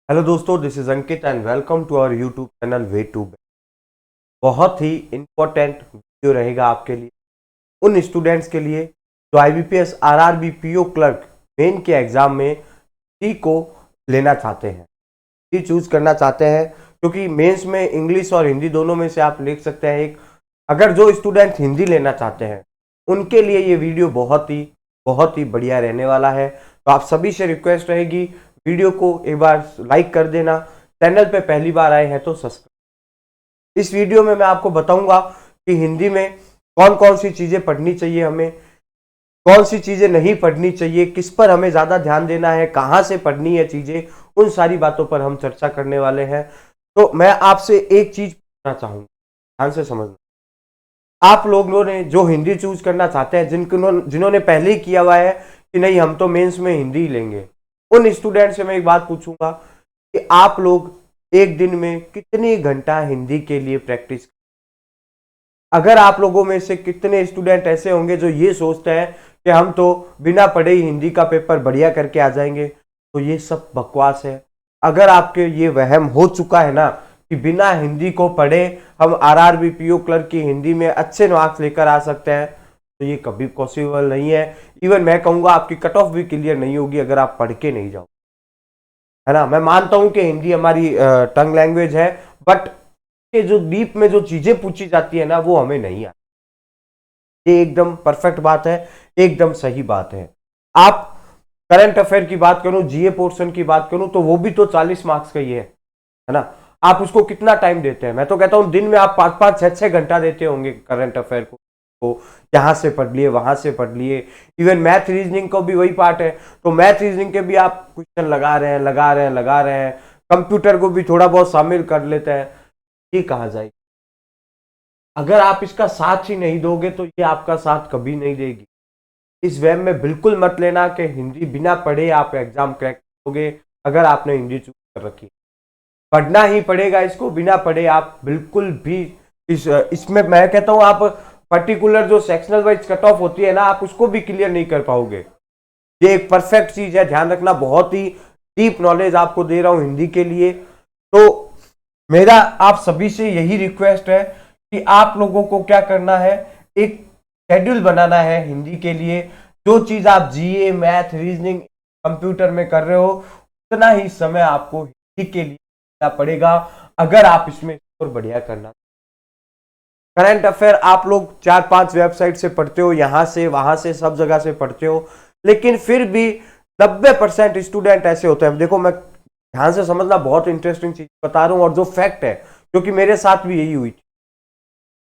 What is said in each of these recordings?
Hello दोस्तों, this is Ankit and welcome to our YouTube channel way to. बहुत ही important video रहेगा आपके लिए, उन स्टूडेंट्स के लिए जो IBPS RRB PO clerk main के एग्जाम में सी को लेना चाहते हैं, सी चूज करना चाहते हैं। क्योंकि मेंस में इंग्लिश और हिंदी दोनों में से आप लिख सकते हैं एक। अगर जो स्टूडेंट हिंदी लेना चाहते हैं उनके लिए ये वीडियो बहुत ही बढ़िया रहने वाला है। तो आप सभी से रिक्वेस्ट रहेगी, वीडियो को एक बार लाइक कर देना, चैनल पे पहली बार आए हैं तो सब्सक्राइब। इस वीडियो में मैं आपको बताऊंगा कि हिंदी में कौन कौन सी चीजें पढ़नी चाहिए, हमें कौन सी चीजें नहीं पढ़नी चाहिए, किस पर हमें ज्यादा ध्यान देना है, कहां से पढ़नी है चीजें, उन सारी बातों पर हम चर्चा करने वाले हैं। तो मैं आपसे एक चीज पूछना चाहूंगा, ध्यान से समझना। आप लोगों ने जो हिंदी चूज करना चाहते हैं, जिन्होंने पहले ही किया हुआ है कि नहीं हम तो मेंस में हिंदी ही लेंगे, उन स्टूडेंट से मैं एक बात पूछूंगा कि आप लोग एक दिन में कितनी घंटा हिंदी के लिए प्रैक्टिस। अगर आप लोगों में से कितने स्टूडेंट ऐसे होंगे जो ये सोचते हैं कि हम तो बिना पढ़े ही हिंदी का पेपर बढ़िया करके आ जाएंगे, तो ये सब बकवास है। अगर आपके ये वहम हो चुका है ना कि बिना हिंदी को पढ़े हम आरआरबी पीओ क्लर्क की हिंदी में अच्छे मार्क्स लेकर आ सकते हैं, तो ये कभी पॉसिबल नहीं है। इवन मैं कहूंगा आपकी कट ऑफ भी क्लियर नहीं होगी अगर आप पढ़ के नहीं जाओ, है ना। मैं मानता हूं कि हिंदी हमारी टंग लैंग्वेज है, बट ये जो डीप में जो चीजें पूछी जाती है ना वो हमें नहीं आती। ये एकदम परफेक्ट बात है, एकदम सही बात है। आप करंट अफेयर की बात करूं, जीए पोर्शन की बात करूं, तो वो भी तो 40 मार्क्स का ही है ना। आप उसको कितना टाइम देते हैं? मैं तो कहता हूं दिन में आप 5-5, 6-6 घंटा देते होंगे करंट अफेयर को। यहां से पढ़ लिए, वहां से पढ़ लिए। इवन मैथ रीजनिंग को भी वही पार्ट है, तो मैथ रीजनिंग के भी आप क्वेश्चन लगा रहे हैं। कंप्यूटर को भी थोड़ा बहुत शामिल कर लेते हैं। ये कहा जाए, अगर आप इसका साथ ही नहीं दोगे तो ये आपका साथ कभी नहीं देगी। इस वहम में बिल्कुल मत लेना कि हिंदी बिना पढ़े आप एग्जाम क्रैक करोगे। अगर आपने हिंदी चूज कर रखी, पढ़ना ही पड़ेगा इसको, बिना पढ़े आप बिल्कुल भी इसमें मैं कहता हूं आप पर्टिकुलर जो सेक्शनल वाइज कट ऑफ होती है ना, आप उसको भी क्लियर नहीं कर पाओगे। ये एक परफेक्ट चीज है, ध्यान रखना। बहुत ही डीप नॉलेज आपको दे रहा हूं हिंदी के लिए। तो मेरा आप सभी से यही रिक्वेस्ट है कि आप लोगों को क्या करना है, एक शेड्यूल बनाना है हिंदी के लिए। जो चीज आप जीए, मैथ, रीजनिंग, कंप्यूटर में कर रहे हो, उतना ही समय आपको हिंदी के लिए देना पड़ेगा अगर आप इसमें स्कोर बढ़िया करना। करंट अफेयर आप लोग 4-5 वेबसाइट से पढ़ते हो, यहां से वहां से सब जगह से पढ़ते हो, लेकिन फिर भी 90% स्टूडेंट ऐसे होते हैं। देखो, मैं ध्यान से समझना, बहुत इंटरेस्टिंग चीज बता रहा हूं और जो फैक्ट है, क्योंकि मेरे साथ भी यही हुई थी।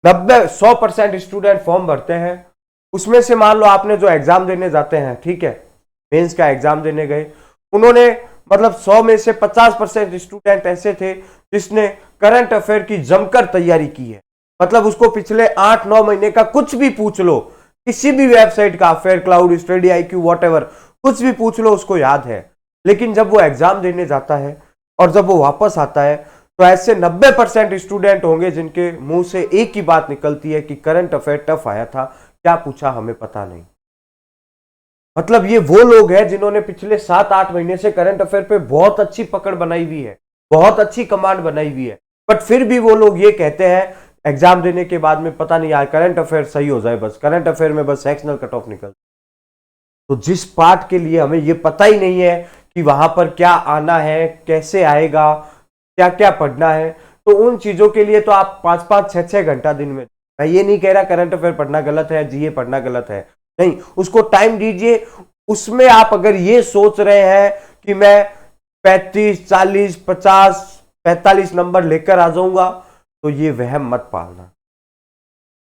100% स्टूडेंट फॉर्म भरते हैं, उसमें से मान लो आपने जो एग्जाम देने जाते हैं, ठीक है, मेंस का एग्जाम देने गए, उन्होंने मतलब 100 में से 50% स्टूडेंट ऐसे थे जिसने करंट अफेयर की जमकर तैयारी की है। मतलब उसको पिछले 8-9 महीने का कुछ भी पूछ लो, किसी भी वेबसाइट का, fair cloud, study IQ, whatever, कुछ भी पूछ लो, उसको याद है। लेकिन जब वो एग्जाम देने जाता है और जब वो वापस आता है, तो ऐसे 90% स्टूडेंट होंगे जिनके मुंह से एक ही बात निकलती है कि करंट अफेयर टफ आया था, क्या पूछा हमें पता नहीं। मतलब ये वो लोग हैं जिन्होंने पिछले 7-8 महीने से करंट अफेयर पे बहुत अच्छी पकड़ बनाई हुई है, बहुत अच्छी कमांड बनाई हुई है, बट फिर भी वो लोग ये कहते हैं एग्जाम देने के बाद में, पता नहीं यार करंट अफेयर सही हो जाए, बस करंट अफेयर में बस सेक्शनल कट ऑफ निकल। तो जिस पार्ट के लिए हमें ये पता ही नहीं है कि वहां पर क्या आना है, कैसे आएगा, क्या क्या पढ़ना है, तो उन चीजों के लिए तो आप 5-5, 6-6 घंटा दिन में। मैं ये नहीं कह रहा करंट अफेयर पढ़ना गलत है, जीए पढ़ना गलत है, नहीं, उसको टाइम दीजिए। उसमें आप अगर ये सोच रहे हैं कि मैं 35, 40, 50, 45 नंबर लेकर आ जाऊंगा, तो ये वहम मत पालना।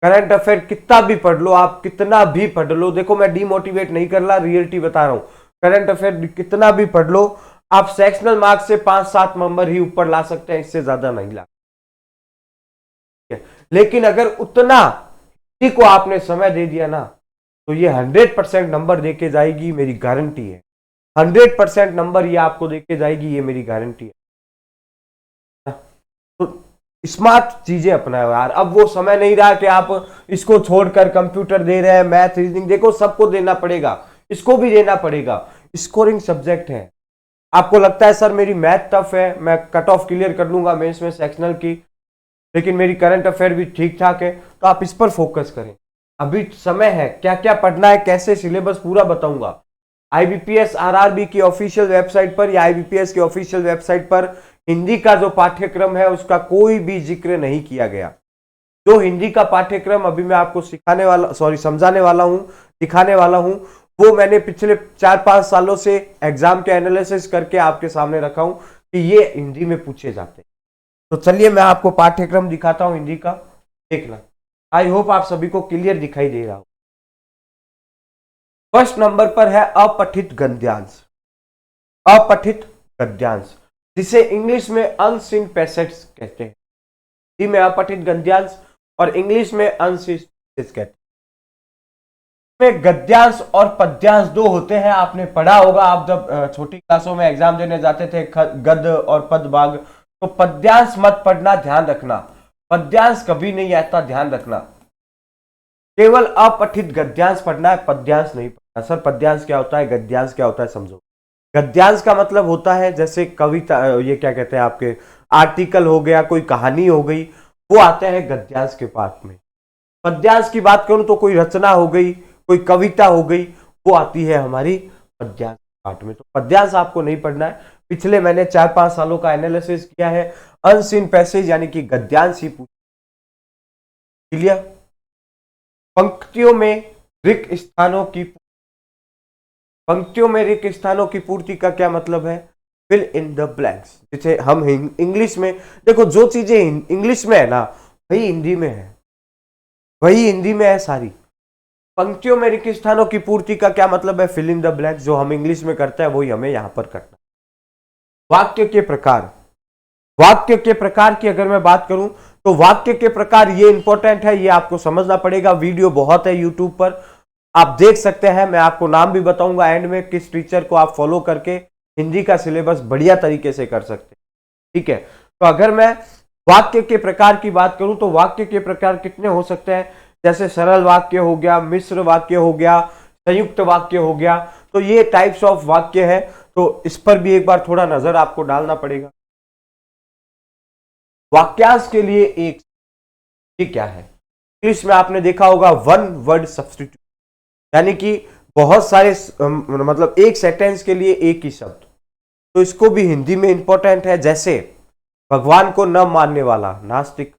करंट अफेयर कितना भी पढ़ लो, आप कितना भी पढ़ लो, देखो मैं डीमोटिवेट नहीं कर रहा, रियलिटी बता रहा हूं। करंट अफेयर कितना भी पढ़ लो, आप सेक्शनल मार्क्स से 5-7 नंबर ही ऊपर ला सकते हैं, इससे ज्यादा नहीं ला। लेकिन अगर उतना ही को आपने समय दे दिया ना, तो ये 100% नंबर देके जाएगी, मेरी गारंटी है। 100% नंबर ये आपको देके जाएगी, ये मेरी गारंटी है। तो स्मार्ट चीजें अपनाओ यार। अब वो समय नहीं रहा कि आप इसको छोड़कर कंप्यूटर दे रहे हैं, मैथ, रीजनिंग, देखो सबको देना पड़ेगा, इसको भी देना पड़ेगा। स्कोरिंग सब्जेक्ट है, आपको लगता है सर मेरी मैथ टफ है, मैं कट ऑफ क्लियर कर लूंगा मेंस में सेक्शनल की, लेकिन मेरी करंट अफेयर भी ठीक ठाक है, तो आप इस पर फोकस करें। अभी समय है, क्या क्या पढ़ना है, कैसे सिलेबस पूरा बताऊंगा। आईबीपीएस आरआरबी की ऑफिशियल वेबसाइट पर या आईबीपीएस की ऑफिशियल वेबसाइट पर हिंदी का जो पाठ्यक्रम है उसका कोई भी जिक्र नहीं किया गया। जो हिंदी का पाठ्यक्रम अभी मैं आपको समझाने वाला हूं, दिखाने वाला हूं, वो मैंने पिछले 4-5 सालों से एग्जाम के एनालिसिस करके आपके सामने रखा हूं कि ये हिंदी में पूछे जाते हैं। तो चलिए मैं आपको पाठ्यक्रम दिखाता हूं हिंदी का, देखना। आई होप आप सभी को क्लियर दिखाई दे रहा हो। फर्स्ट नंबर पर है अपठित गद्यांश। अपठित गद्यांश जिसे इंग्लिश में अनसीन पैसेज कहते हैं। हिंदी में अपठित गद्यांश और इंग्लिश में अनसीन पैसेज कहते हैं। में गद्यांश और पद्यांश दो होते हैं, आपने पढ़ा होगा। आप जब छोटी क्लासों में एग्जाम देने जाते थे गद्य और पद भाग, तो पद्यांश मत पढ़ना, ध्यान रखना। पद्यांश कभी नहीं आता, ध्यान रखना। केवल अपठित गद्यांश पढ़ना है, पद्यांश नहीं पढ़ना। सर पद्यांश क्या होता है, गद्यांश क्या होता है, समझो। गद्यांश का मतलब होता है जैसे कविता, ये क्या कहते हैं आपके आर्टिकल हो गया, कोई कहानी हो गई, वो आते हैं गद्यांश के पार्ट में। पद्यांश की बात करूं तो कोई रचना हो गई, कोई कविता हो गई, वो आती है हमारी पद्यांश पार्ट में। तो पद्यांश आपको नहीं पढ़ना है। पिछले मैंने 4-5 सालों का एनालिसिस किया है, अनसीन पैसेज यानी कि गद्यांश ही पूछ। क्लियर? पंक्तियों में रिक्त स्थानों की पूर्ति का क्या मतलब है? Fill in the blanks. जैसे हम इंग्लिश में देखो, जो चीजें इंग्लिश में है ना वही हिंदी में है, वही हिंदी में है सारी। पंक्तियों में रिक्त स्थानों की पूर्ति का क्या मतलब है? Fill in the blanks. जो हम इंग्लिश में करते हैं वही हमें यहां पर करना। वाक्य के प्रकार, वाक्य के प्रकार की अगर मैं बात करूं तो वाक्य के प्रकार ये इंपॉर्टेंट है, ये आपको समझना पड़ेगा। वीडियो बहुत है यूट्यूब पर, आप देख सकते हैं। मैं आपको नाम भी बताऊंगा एंड में, किस टीचर को आप फॉलो करके हिंदी का सिलेबस बढ़िया तरीके से कर सकते हैं। ठीक है, तो अगर मैं वाक्य के प्रकार की बात करूं तो वाक्य के प्रकार कितने हो सकते हैं? जैसे सरल वाक्य हो गया, मिश्र वाक्य हो गया, संयुक्त वाक्य हो गया। तो ये टाइप्स ऑफ वाक्य है, तो इस पर भी एक बार थोड़ा नजर आपको डालना पड़ेगा। वाक्यांश के लिए एक, ये क्या है? इंग्लिश में आपने देखा होगा वन वर्ड सब्स्टिट्यूट, यानी कि बहुत सारे मतलब एक सेंटेंस के लिए एक ही शब्द। तो इसको भी हिंदी में इंपॉर्टेंट है। जैसे भगवान को न मानने वाला नास्तिक,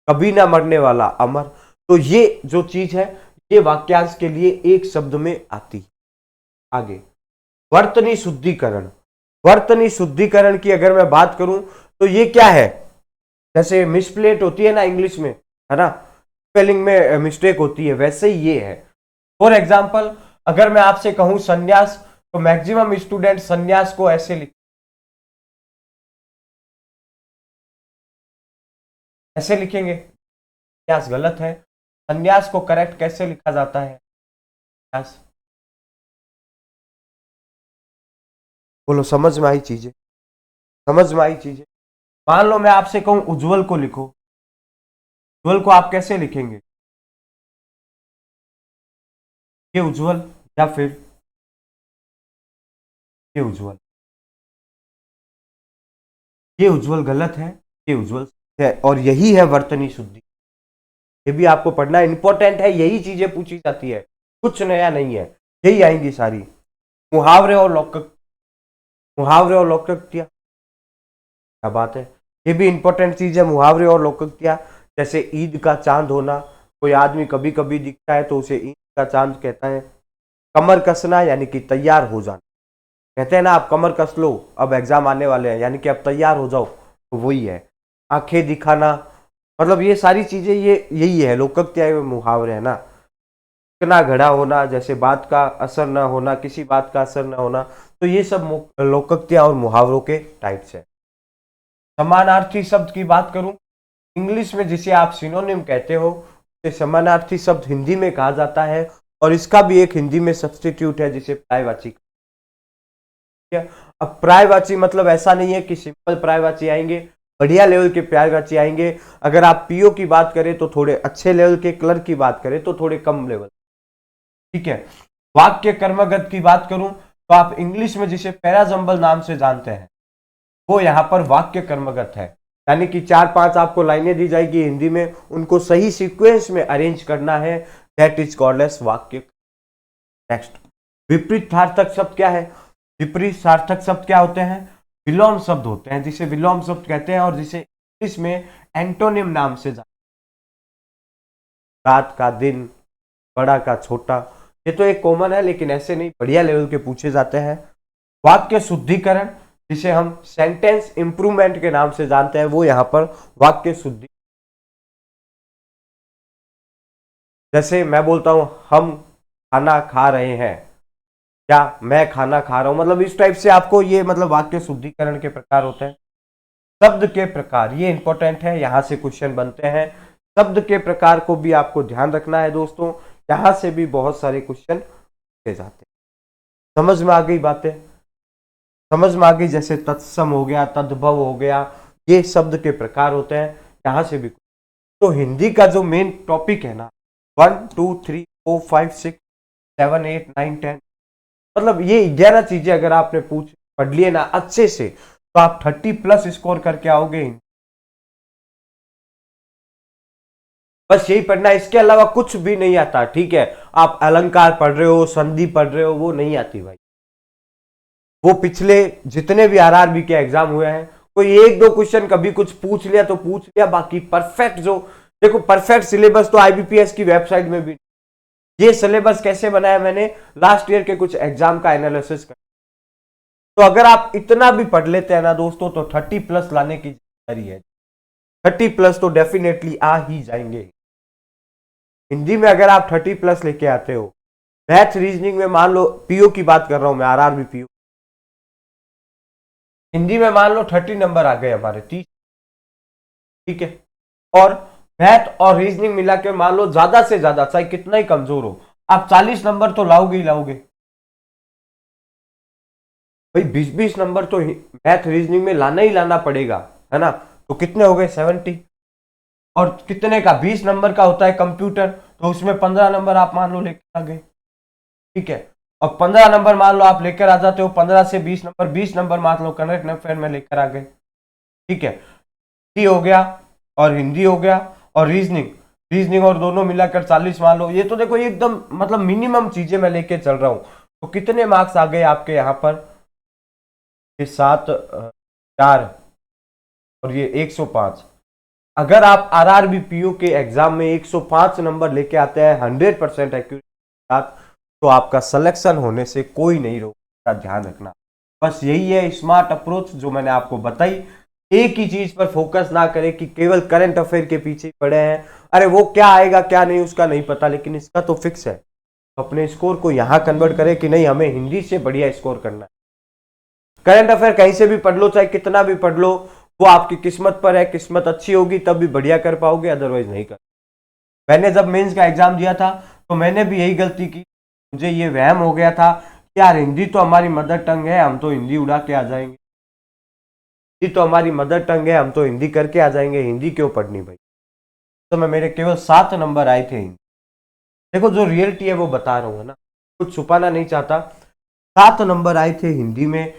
कभी न मरने वाला अमर। तो ये जो चीज है ये वाक्यांश के लिए एक शब्द में आती है। आगे वर्तनी शुद्धिकरण। वर्तनी शुद्धिकरण की अगर मैं बात करूं तो ये क्या है? जैसे मिसप्लेट होती है ना इंग्लिश में, है ना, स्पेलिंग में मिस्टेक होती है, वैसे ही ये है। फॉर एग्जाम्पल अगर मैं आपसे कहूं संन्यास, तो मैक्सिमम स्टूडेंट संन्यास को ऐसे लिख, ऐसे लिखेंगे। संन्यास गलत है। संन्यास को करेक्ट कैसे लिखा जाता है? संन्यास, बोलो, समझ में आई चीजें? समझ में आई चीजें? मान लो मैं आपसे कहूं उज्जवल को लिखो, उज्जवल को आप कैसे लिखेंगे? ये उज्जवल या फिर ये उज्जवल? ये उज्जवल गलत है, ये उज्जवल है। और यही है वर्तनी शुद्धि। ये भी आपको पढ़ना इंपॉर्टेंट है, यही चीजें पूछी जाती है, कुछ नया नहीं है, यही आएंगी सारी। मुहावरे और लौकिक, मुहावरे और लौकिकता, क्या बात है, ये भी इंपॉर्टेंट चीज है, मुहावरे और लौकिकता। जैसे ईद का चांद होना, कोई आदमी कभी कभी दिखता है तो उसे ईद का चांद कहता है। कमर कसना यानी कि तैयार हो जाना, कहते हैं ना आप कमर कस लो, अब एग्जाम आने वाले हैं, यानी कि अब तैयार हो जाओ, तो वही है। आंखें दिखाना, मतलब ये सारी चीजें ये यही है, लोकोक्ति मुहावरे है ना। इतना घड़ा होना, जैसे बात का असर ना होना, किसी बात का असर ना होना, तो ये सब लोकोक्तियां और मुहावरों के टाइप्स है। समानार्थी शब्द की बात करूं, इंग्लिश में जिसे आप सिनोनिम कहते हो, उसे समानार्थी शब्द हिंदी में कहा जाता है, और इसका भी एक हिंदी में सब्स्टिट्यूट है जिसे पर्यायवाची। अब पर्यायवाची मतलब ऐसा नहीं है कि सिंपल पर्यायवाची आएंगे, बढ़िया लेवल के पर्यायवाची आएंगे। अगर आप पीओ की बात करें तो थोड़े अच्छे लेवल के, क्लर्क की बात करें तो थोड़े कम लेवल। ठीक है, वाक्य कर्मगत की बात करूं तो आप इंग्लिश में जिसे पैराजम्बल नाम से जानते हैं वो यहाँ पर वाक्य कर्मगत है, यानी कि 4-5 आपको लाइनें दी जाएगी हिंदी में, उनको सही सीक्वेंस में अरेंज करना है, दैट इज कॉल्ड एज वाक्य। नेक्स्ट, विपरीत सार्थक शब्द क्या है? विपरीत सार्थक शब्द क्या होते हैं? विलोम शब्द होते हैं, जिसे विलोम शब्द कहते हैं और जिसे इंग्लिश में एंटोनिम नाम से जानते हैं। रात का दिन, बड़ा का छोटा, ये तो एक कॉमन है, लेकिन ऐसे नहीं, बढ़िया लेवल के पूछे जाते हैं। वाक्य शुद्धिकरण, जिसे हम सेंटेंस इंप्रूवमेंट के नाम से जानते हैं, वो यहां पर वाक्य शुद्धि। जैसे मैं बोलता हूं हम खाना खा रहे हैं, या मैं खाना खा रहा हूं, मतलब इस टाइप से आपको ये मतलब वाक्य शुद्धिकरण के प्रकार होते हैं। शब्द के प्रकार, ये इंपॉर्टेंट है, यहां से क्वेश्चन बनते हैं। शब्द के प्रकार को भी आपको ध्यान रखना है दोस्तों, यहां से भी बहुत सारे क्वेश्चन पूछे जाते हैं। समझ में आ गई बातें? समझ में आ गई? जैसे तत्सम हो गया, तद्भव हो गया, ये शब्द के प्रकार होते हैं, यहां से भी। तो हिंदी का जो मेन टॉपिक है ना, 1 2 3 4 5 6 7 8 9 10, मतलब ये 11 चीजें अगर आपने पढ़ लिए ना अच्छे से, तो आप 30+ स्कोर करके आओगे। बस यही पढ़ना, इसके अलावा कुछ भी नहीं आता, ठीक है? आप अलंकार पढ़ रहे हो, संधि पढ़ रहे हो, वो नहीं आती भाई। वो पिछले जितने भी आरआरबी के एग्जाम हुए हैं, कोई 1-2 क्वेश्चन कभी कुछ पूछ लिया तो पूछ लिया, बाकी परफेक्ट जो देखो, परफेक्ट सिलेबस तो आईबीपीएस की वेबसाइट में भी। ये सिलेबस कैसे बनाया मैंने? लास्ट ईयर के कुछ एग्जाम का एनालिसिस कर। तो अगर आप इतना भी पढ़ लेते हैं ना दोस्तों, तो 30+ लाने की जिम्मेदारी है। 30+ तो डेफिनेटली आ ही जाएंगे। हिंदी में अगर आप 30+ लेके आते हो, मैथ रीजनिंग में मान लो, पीओ की बात कर रहा हूं मैं, आरआरबी पीओ, हिंदी में मान लो 30 नंबर आ गए हमारे, 30, ठीक है? और मैथ और रीजनिंग मिला के मान लो ज्यादा से ज्यादा, चाहे कितना ही कमजोर हो, आप 40 नंबर तो लाओगे ही लाओगे भाई। 20-20 नंबर तो मैथ रीजनिंग में लाना ही लाना पड़ेगा, है ना? तो कितने हो गए? 70। और कितने का? 20 नंबर का होता है कंप्यूटर, तो उसमें 15 नंबर आप मान लो लेकर आ गए, ठीक है? और 15 नंबर मान लो आप लेकर आ जाते हो, 15 से 20 नंबर, 20 नंबर मान लो करंट अफेयर में लेकर आ गए, ठीक है? हिंदी हो गया, और हिंदी हो गया, और रीजनिंग और दोनों मिलाकर 40 मान लो। ये तो देखो एकदम मतलब मिनिमम चीजें मैं लेके चल रहा हूं। तो कितने मार्क्स आ गए आपके यहां पर? ये 7 4 और ये 105। अगर आप आरआरबी पीओ के एग्जाम में 105 नंबर लेके आते हैं 100% एक्यूरेट के साथ, तो आपका सिलेक्शन होने से कोई नहीं रोकता, ध्यान रखना। बस यही है स्मार्ट अप्रोच जो मैंने आपको बताई। एक ही चीज पर फोकस ना करें कि केवल करंट अफेयर के पीछे पड़े हैं, अरे वो क्या आएगा क्या नहीं उसका नहीं पता, लेकिन इसका तो फिक्स है। तो अपने स्कोर को यहां कन्वर्ट करें कि नहीं, हमें हिंदी से बढ़िया स्कोर करना है। करंट अफेयर कहीं से भी पढ़ लो, चाहे कितना भी पढ़ लो, वो आपकी किस्मत पर है। किस्मत अच्छी होगी तब भी बढ़िया कर पाओगे, अदरवाइज नहीं कर। मैंने जब मेंस का एग्जाम दिया था तो मैंने भी यही गलती की। मुझे ये वहम हो गया था कि यार हिंदी तो हमारी मदर टंग है, हम तो हिंदी उड़ा के आ जाएंगे, हिंदी तो हमारी मदर टंग है, हम तो हिंदी करके आ जाएंगे, हिंदी क्यों पढ़नी भाई। तो मैं मेरे केवल 7 नंबर आए थे। देखो जो रियलिटी है वो बता रहा हूँ, है ना, कुछ छुपाना नहीं चाहता। 7 नंबर आए थे हिंदी में।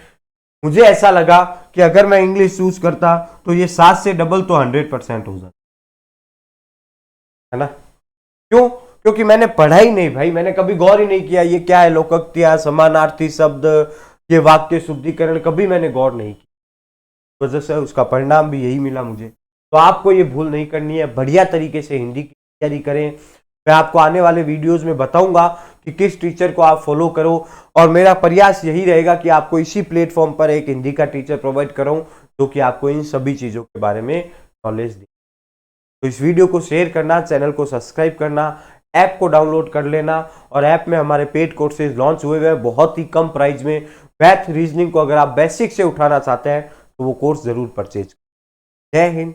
मुझे ऐसा लगा कि अगर मैं इंग्लिश चूज करता तो ये 7 से डबल तो 100% हो जाता, है ना? क्यों? क्योंकि मैंने पढ़ा ही नहीं भाई, मैंने कभी गौर ही नहीं किया ये क्या है, लोकोक्तियां, समानार्थी शब्द, ये वाक्य शुद्धिकरण, कभी मैंने गौर नहीं किया। वजह से उसका परिणाम भी यही मिला मुझे। तो आपको ये भूल नहीं करनी है, बढ़िया तरीके से हिंदी की तैयारी करें। मैं आपको आने वाले वीडियोस में बताऊंगा कि किस टीचर को आप फॉलो करो, और मेरा प्रयास यही रहेगा कि आपको इसी प्लेटफॉर्म पर एक हिंदी का टीचर प्रोवाइड करूं जो कि आपको इन सभी चीजों के बारे में नॉलेज दे। तो इस वीडियो को शेयर करना, चैनल को सब्सक्राइब करना, ऐप को डाउनलोड कर लेना। और ऐप में हमारे पेड कोर्सेज लॉन्च हुए हुए हैं बहुत ही कम प्राइस में। मैथ रीजनिंग को अगर आप बेसिक से उठाना चाहते हैं तो वो कोर्स जरूर परचेज करें। जय हिंद।